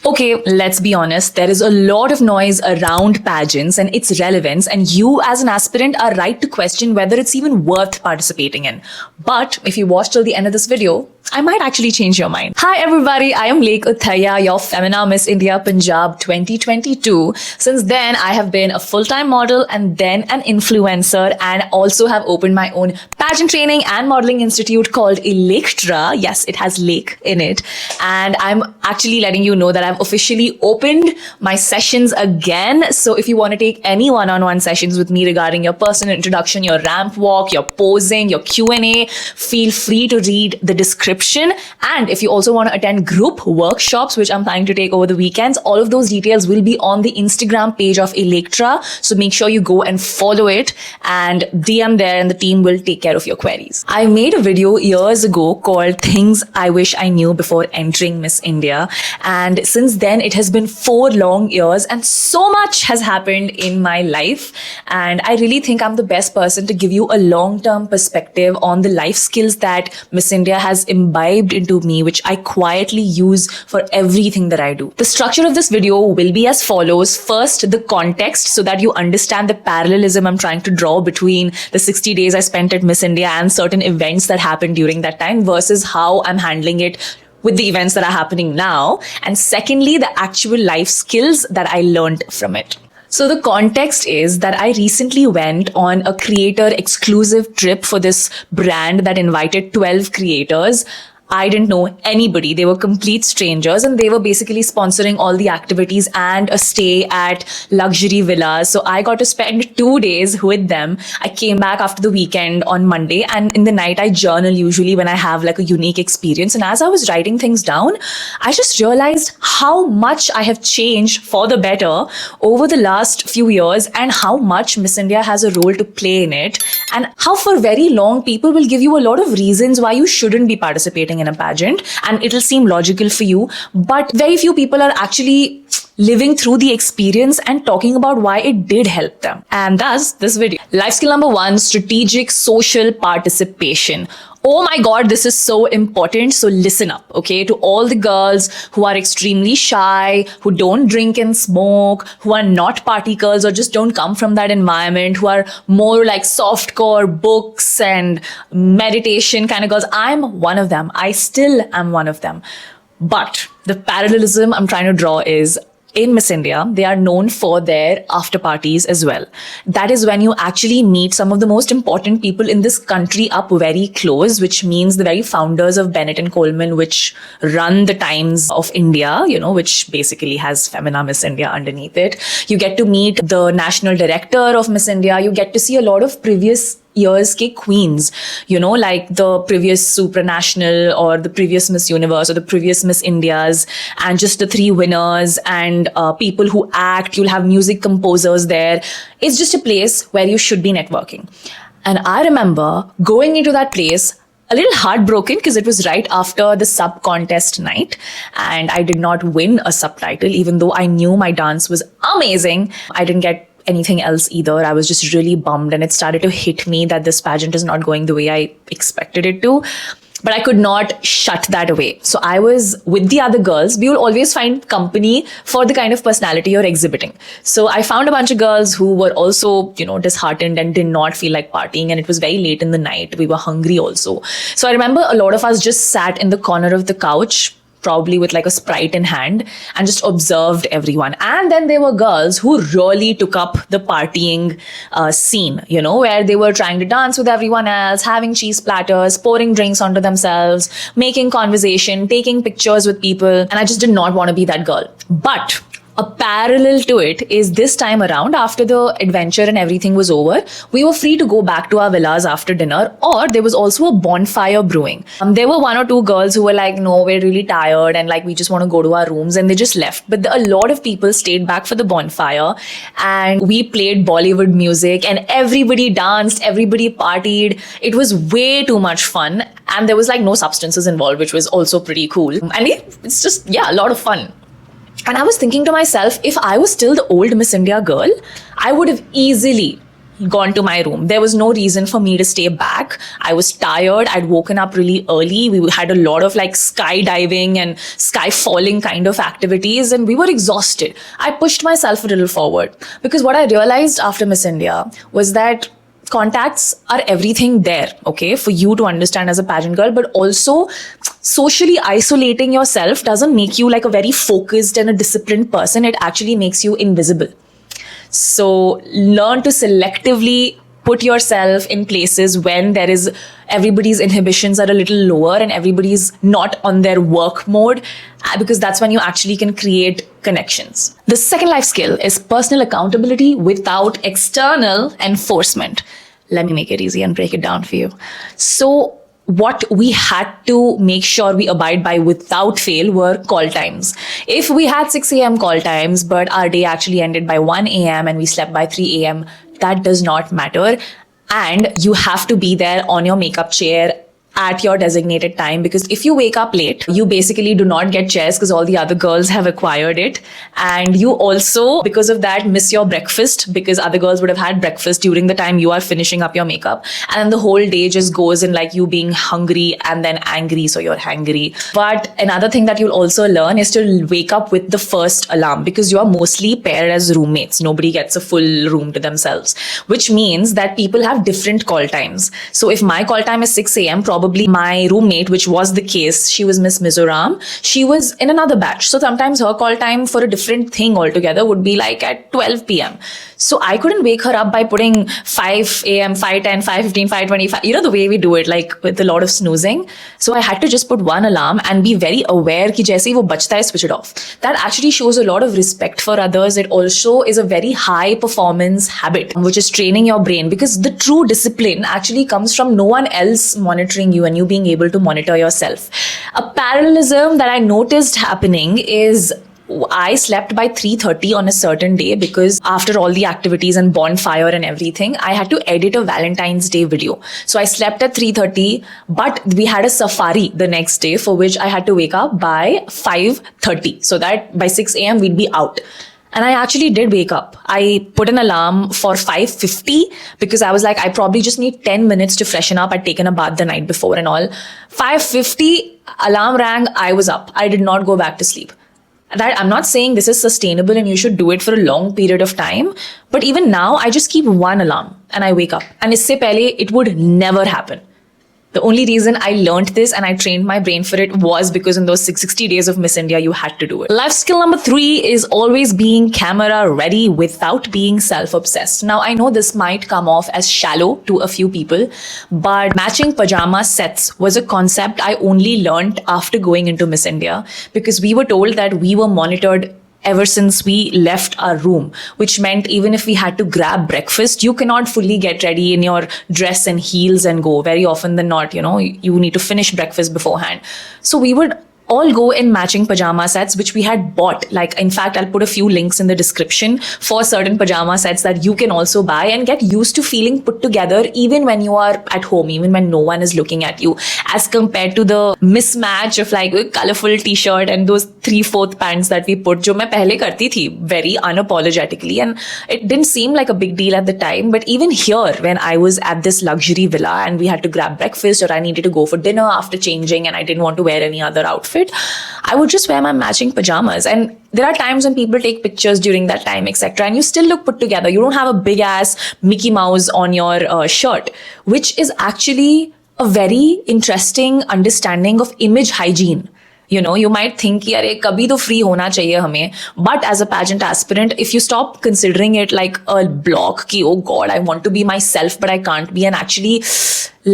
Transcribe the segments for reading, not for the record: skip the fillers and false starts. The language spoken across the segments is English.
Okay, let's be honest, there is a lot of noise around pageants and its relevance, and you as an aspirant are right to question whether it's even worth participating in. But if you watch till the end of this video, I might actually change your mind. Hi everybody, I am Lekh Uthaiah, your Femina Miss India Punjab 2022. Since then, I have been a full-time model and then an influencer, and also have opened my own pageant training and modeling institute called ELEKHTRA. Yes, it has Lekh in it. And I'm actually letting you know that I've officially opened my sessions again. So if you want to take any one-on-one sessions with me regarding your personal introduction, your ramp walk, your posing, your Q&A, feel free to read the description. And if you also want to attend group workshops, which I'm planning to take over the weekends, all of those details will be on the Instagram page of ELEKHTRA. So make sure you go and follow it and DM there, and the team will take care of your queries. I made a video years ago called Things I Wish I Knew Before Entering Miss India. And since then, it has been 4 long years and so much has happened in my life. And I really think I'm the best person to give you a long-term perspective on the life skills that Miss India has imbibed into me, which I quietly use for everything that I do. The structure of this video will be as follows. First, the context, so that you understand the parallelism I'm trying to draw between the 60 days I spent at Miss India and certain events that happened during that time versus how I'm handling it with the events that are happening now. And secondly, the actual life skills that I learned from it. So the context is that I recently went on a creator exclusive trip for this brand that invited 12 creators. I didn't know anybody. They were complete strangers, and they were basically sponsoring all the activities and a stay at luxury villas. So I got to spend 2 days with them. I came back after the weekend on Monday, and in the night I journal usually when I have like a unique experience. And as I was writing things down, I just realized how much I have changed for the better over the last few years, and how much Miss India has a role to play in it, and how for very long people will give you a lot of reasons why you shouldn't be participating in a pageant, and it'll seem logical for you, but very few people are actually living through the experience and talking about why it did help them. And thus this video. Life skill number 1, strategic social participation. Oh my God, this is so important. So listen up, okay? To all the girls who are extremely shy, who don't drink and smoke, who are not party girls or just don't come from that environment, who are more like softcore books and meditation kind of girls. I'm one of them. I still am one of them. But the parallelism I'm trying to draw is, in Miss India, they are known for their after parties as well. That is when you actually meet some of the most important people in this country up very close, which means the very founders of Bennett and Coleman, which run the Times of India, you know, which basically has Femina Miss India underneath it. You get to meet the national director of Miss India. You get to see a lot of previous years ke queens, you know, like the previous supranational or the previous Miss Universe or the previous Miss Indias, and just the 3 winners and people who act. You'll have music composers there. It's just a place where you should be networking. And I remember going into that place a little heartbroken because it was right after the sub contest night, and I did not win a subtitle, even though I knew my dance was amazing. I didn't get anything else either. I was just really bummed, and it started to hit me that this pageant is not going the way I expected it to. But I could not shut that away. So I was with the other girls. We will always find company for the kind of personality you're exhibiting. So I found a bunch of girls who were also, you know, disheartened and did not feel like partying. And it was very late in the night. We were hungry also. So I remember a lot of us just sat in the corner of the couch, probably with like a Sprite in hand, and just observed everyone. And then there were girls who really took up the partying scene, you know, where they were trying to dance with everyone else, having cheese platters, pouring drinks onto themselves, making conversation, taking pictures with people. And I just did not want to be that girl. But a parallel to it is this time around, after the adventure and everything was over, we were free to go back to our villas after dinner, or there was also a bonfire brewing. There were 1 or 2 girls who were like, no, we're really tired and like we just want to go to our rooms, and they just left. But a lot of people stayed back for the bonfire, and we played Bollywood music and everybody danced, everybody partied. It was way too much fun, and there was like no substances involved, which was also pretty cool. And it's just, yeah, a lot of fun. And I was thinking to myself, if I was still the old Miss India girl, I would have easily gone to my room. There was no reason for me to stay back. I was tired. I'd woken up really early. We had a lot of like skydiving and sky falling kind of activities, and we were exhausted. I pushed myself a little forward because what I realized after Miss India was that contacts are everything there, okay, for you to understand as a pageant girl, but also socially isolating yourself doesn't make you like a very focused and a disciplined person. It actually makes you invisible. So learn to selectively put yourself in places when there is everybody's inhibitions are a little lower and everybody's not on their work mode, because that's when you actually can create connections. The second life skill is personal accountability without external enforcement. Let me make it easy and break it down for you. So what we had to make sure we abide by without fail were call times. If we had 6 a.m. call times, but our day actually ended by 1 a.m. and we slept by 3 a.m., that does not matter. And you have to be there on your makeup chair at your designated time, because if you wake up late, you basically do not get chairs because all the other girls have acquired it. And you also, because of that, miss your breakfast because other girls would have had breakfast during the time you are finishing up your makeup. And then the whole day just goes in like you being hungry and then angry, so you're hangry. But another thing that you'll also learn is to wake up with the first alarm, because you are mostly paired as roommates. Nobody gets a full room to themselves, which means that people have different call times. So if my call time is 6 a.m., probably my roommate, which was the case, she was Miss Mizoram, she was in another batch. So sometimes her call time for a different thing altogether would be like at 12 p.m. So I couldn't wake her up by putting 5 a.m., 5:10, 5:15, 5:25, you know, the way we do it, like with a lot of snoozing. So I had to just put one alarm and be very aware ki jaise hi wo bachta hai, switch it off. That actually shows a lot of respect for others. It also is a very high performance habit, which is training your brain, because the true discipline actually comes from no one else monitoring you and you being able to monitor yourself. A parallelism that I noticed happening is I slept by 3:30 on a certain day because after all the activities and bonfire and everything, I had to edit a Valentine's Day video. So I slept at 3:30, but we had a safari the next day for which I had to wake up by 5:30 so that by 6 a.m. we'd be out. And I actually did wake up. I put an alarm for 5:50 because I was like, I probably just need 10 minutes to freshen up. I'd taken a bath the night before and all. 5:50, alarm rang, I was up. I did not go back to sleep. That I'm not saying this is sustainable and you should do it for a long period of time. But even now, I just keep one alarm and I wake up. And isse pehle, it would never happen. The only reason I learned this and I trained my brain for it was because in those 660 days of Miss India, you had to do it. Life skill number 3 is always being camera ready without being self-obsessed. Now, I know this might come off as shallow to a few people, but matching pajama sets was a concept I only learned after going into Miss India, because we were told that we were monitored ever since we left our room, which meant even if we had to grab breakfast, you cannot fully get ready in your dress and heels and go. Very often than not, you know, you need to finish breakfast beforehand. So we would all go in matching pajama sets, which we had bought. Like, in fact, I'll put a few links in the description for certain pajama sets that you can also buy and get used to feeling put together even when you are at home, even when no one is looking at you, as compared to the mismatch of like a colorful t-shirt and those 3/4 pants that we put, jo main pehle karti thi, very unapologetically. And it didn't seem like a big deal at the time. But even here, when I was at this luxury villa and we had to grab breakfast or I needed to go for dinner after changing and I didn't want to wear any other outfit, I would just wear my matching pajamas. And there are times when people take pictures during that time, etc. And you still look put together. You don't have a big ass Mickey Mouse on your shirt, which is actually a very interesting understanding of image hygiene. You know, you might think, yare, kabhi to free hona chahiye hame. But as a pageant aspirant, if you stop considering it like a block, ki, oh God, I want to be myself, but I can't be, and actually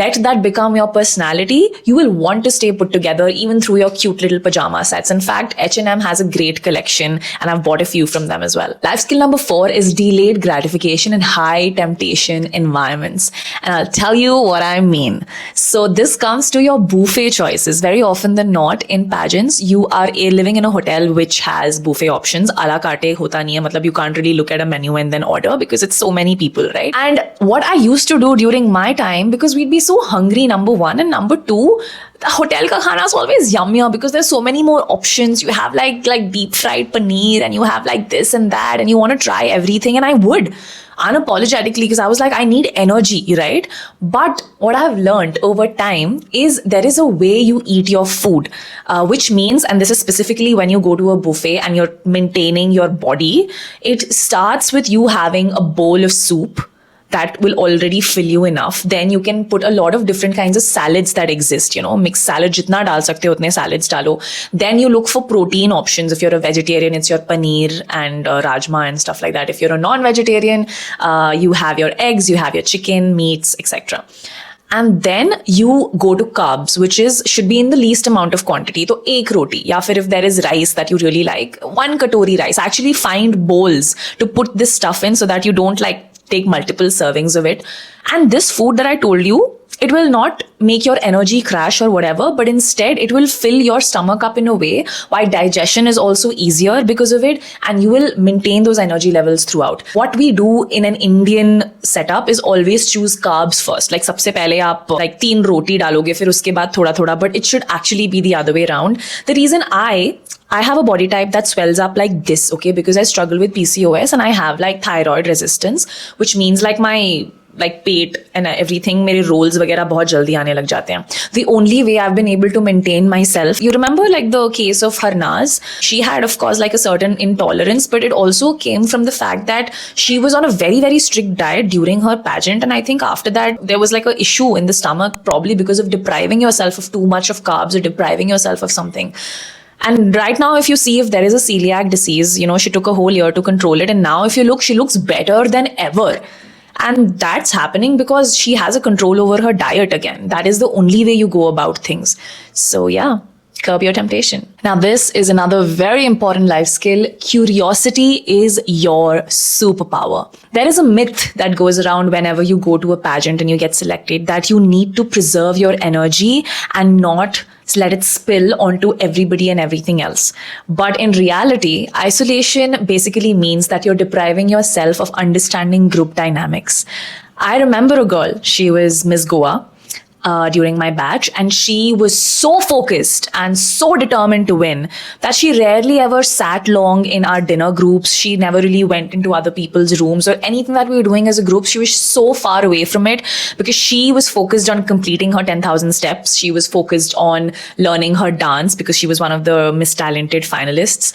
let that become your personality, you will want to stay put together even through your cute little pajama sets. In fact, H&M has a great collection and I've bought a few from them as well. Life skill number 4 is delayed gratification in high temptation environments. And I'll tell you what I mean. So this comes to your buffet choices. Very often than not in pageants, you are living in a hotel which has buffet options. A la carte hota nahi hai. Matlab, you can't really look at a menu and then order because it's so many people, right? And what I used to do during my time, because we'd be so hungry, number one, and number two, the hotel ka khana is always yummier because there's so many more options. You have like deep fried paneer, and you have like this and that, and you want to try everything. And I would unapologetically, because I was like, I need energy, right? But what I've learned over time is there is a way you eat your food, which means, and this is specifically when you go to a buffet and you're maintaining your body, it starts with you having a bowl of soup that will already fill you enough. Then you can put a lot of different kinds of salads that exist, mixed salad, jitna dal sakte ho, utne salads dalo. Then you look for protein options. If you're a vegetarian, it's your paneer and rajma and stuff like that. If you're a non-vegetarian, you have your eggs, you have your chicken, meats, etc. And then you go to carbs, which should be in the least amount of quantity. So, ek roti, ya fir if there is rice that you really like, 1 katori rice. Actually find bowls to put this stuff in so that you don't take multiple servings of it. And this food that I told you, it will not make your energy crash or whatever, but instead it will fill your stomach up in a way why digestion is also easier because of it, and you will maintain those energy levels throughout. What we do in an Indian setup is always choose carbs first. Like sabse pehle aap 3 roti daloge, fir uske baad thoda thoda, but it should actually be the other way around. The reason I have a body type that swells up like this, okay, because I struggle with PCOS and I have thyroid resistance, which means my pate and everything, mere rolls वगैरह बहुत जल्दी आने लग जाते हैं. The only way I've been able to maintain myself, you remember the case of Harnaz? She had, of course, a certain intolerance, but it also came from the fact that she was on a very, very strict diet during her pageant. And I think after that, there was an issue in the stomach, probably because of depriving yourself of too much of carbs or depriving yourself of something. And right now, if you see if there is a celiac disease, she took a whole year to control it. And now if you look, she looks better than ever. And that's happening because she has a control over her diet again. That is the only way you go about things. So yeah, curb your temptation. Now, this is another very important life skill. Curiosity is your superpower. There is a myth that goes around whenever you go to a pageant and you get selected that you need to preserve your energy and not let it spill onto everybody and everything else. But in reality, isolation basically means that you're depriving yourself of understanding group dynamics. I remember a girl, she was Miss Goa during my batch, and she was so focused and so determined to win that she rarely ever sat long in our dinner groups. She never really went into other people's rooms or anything that we were doing as a group. She was so far away from it because she was focused on completing her 10,000 steps. She was focused on learning her dance because she was one of the Miss Talented finalists.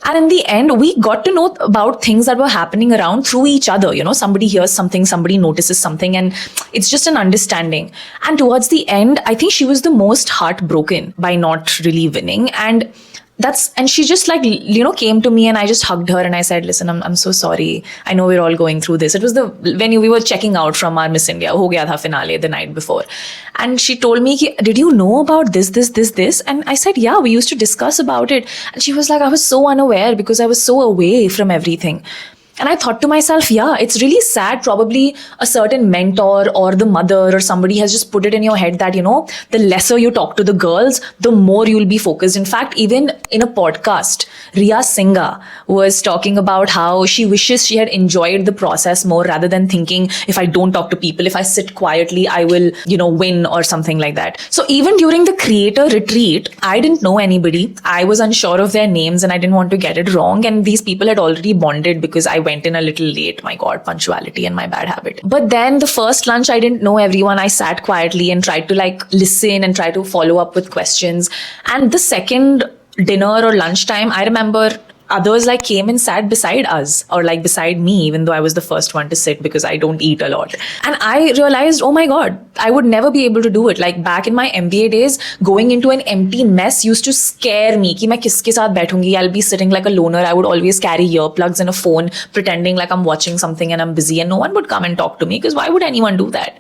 And in the end, we got to know about things that were happening around through each other. Somebody hears something, somebody notices something, and it's just an understanding. And towards the end, I think she was the most heartbroken by not really winning. And she just came to me, and I just hugged her and I said, listen, I'm so sorry. I know we're all going through this. It was when we were checking out from our Miss India, ho gaya tha finale the night before. And she told me, did you know about this? And I said, yeah, we used to discuss about it. And she was like, I was so unaware because I was so away from everything. And I thought to myself, yeah, it's really sad. Probably a certain mentor or the mother or somebody has just put it in your head that, the lesser you talk to the girls, the more you'll be focused. In fact, even in a podcast, Riya Singha was talking about how she wishes she had enjoyed the process more rather than thinking, if I don't talk to people, if I sit quietly, I will, win or something like that. So even during the creator retreat, I didn't know anybody. I was unsure of their names and I didn't want to get it wrong. And these people had already bonded because I went in a little late. My God, punctuality and my bad habit. But then the first lunch, I didn't know everyone. I sat quietly and tried to listen and try to follow up with questions. And the second dinner or lunchtime, I remember others came and sat beside us or beside me, even though I was the first one to sit because I don't eat a lot. And I realized, oh my God, I would never be able to do it. Back in my MBA days, going into an empty mess used to scare me. Ki main kiske saath baithungi? I'll be sitting like a loner. I would always carry earplugs and a phone, pretending like I'm watching something and I'm busy, and no one would come and talk to me because why would anyone do that?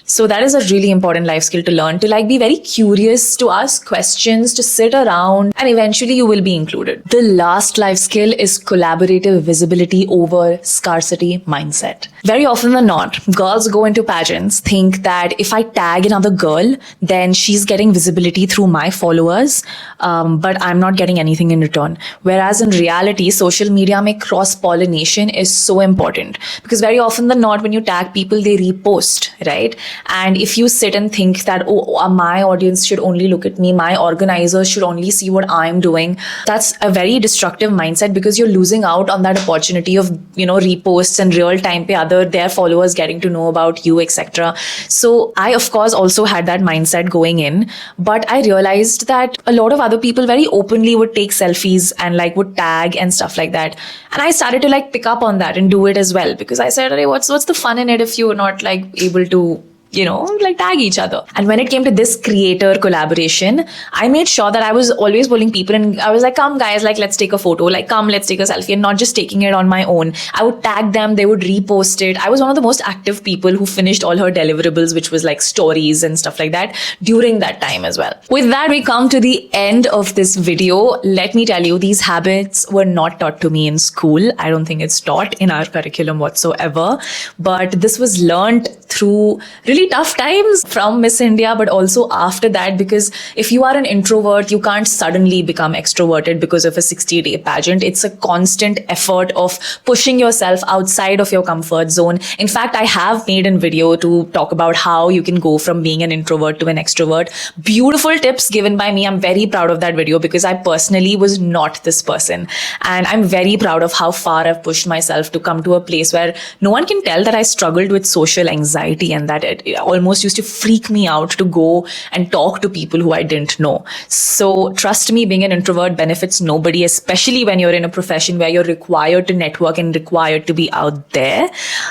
So that is a really important life skill to learn, to be very curious, to ask questions, to sit around, and eventually you will be included. The last life skill is collaborative visibility over scarcity mindset. Very often than not, girls go into pageants, think that if I tag another girl, then she's getting visibility through my followers, but I'm not getting anything in return. Whereas in reality, social media mein cross-pollination is so important because very often than not, when you tag people, they repost, right? And if you sit and think that, my audience should only look at me, my organizers should only see what I'm doing, that's a very destructive mindset, because you're losing out on that opportunity of, reposts and real time pe their followers getting to know about you, etc. So I, of course, also had that mindset going in, but I realized that a lot of other people very openly would take selfies and would tag and stuff like that. And I started to pick up on that and do it as well, because I said, what's the fun in it if you're not able to tag each other. And when it came to this creator collaboration, I made sure that I was always pulling people, and I was like, come guys, let's take a photo, come, let's take a selfie, and not just taking it on my own. I would tag them, they would repost it. I was one of the most active people who finished all her deliverables, which was stories and stuff like that, during that time as well. With that, we come to the end of this video. Let me tell you, these habits were not taught to me in school. I don't think it's taught in our curriculum whatsoever, but this was learned through really tough times from Miss India, but also after that, because if you are an introvert, you can't suddenly become extroverted because of a 60-day pageant. It's a constant effort of pushing yourself outside of your comfort zone. In fact, I have made a video to talk about how you can go from being an introvert to an extrovert. Beautiful tips given by me. I'm very proud of that video, because I personally was not this person. And I'm very proud of how far I've pushed myself to come to a place where no one can tell that I struggled with social anxiety, and that it almost used to freak me out to go and talk to people who I didn't know. So trust me, being an introvert benefits nobody, especially when you're in a profession where you're required to network and required to be out there.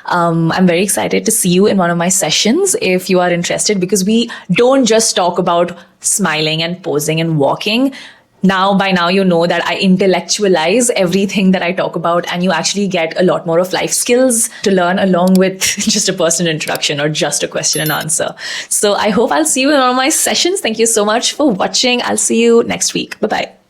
I'm very excited to see you in one of my sessions if you are interested, because we don't just talk about smiling and posing and walking. By now, you know that I intellectualize everything that I talk about, and you actually get a lot more of life skills to learn along with just a personal introduction or just a question and answer. So I hope I'll see you in one of my sessions. Thank you so much for watching. I'll see you next week. Bye-bye.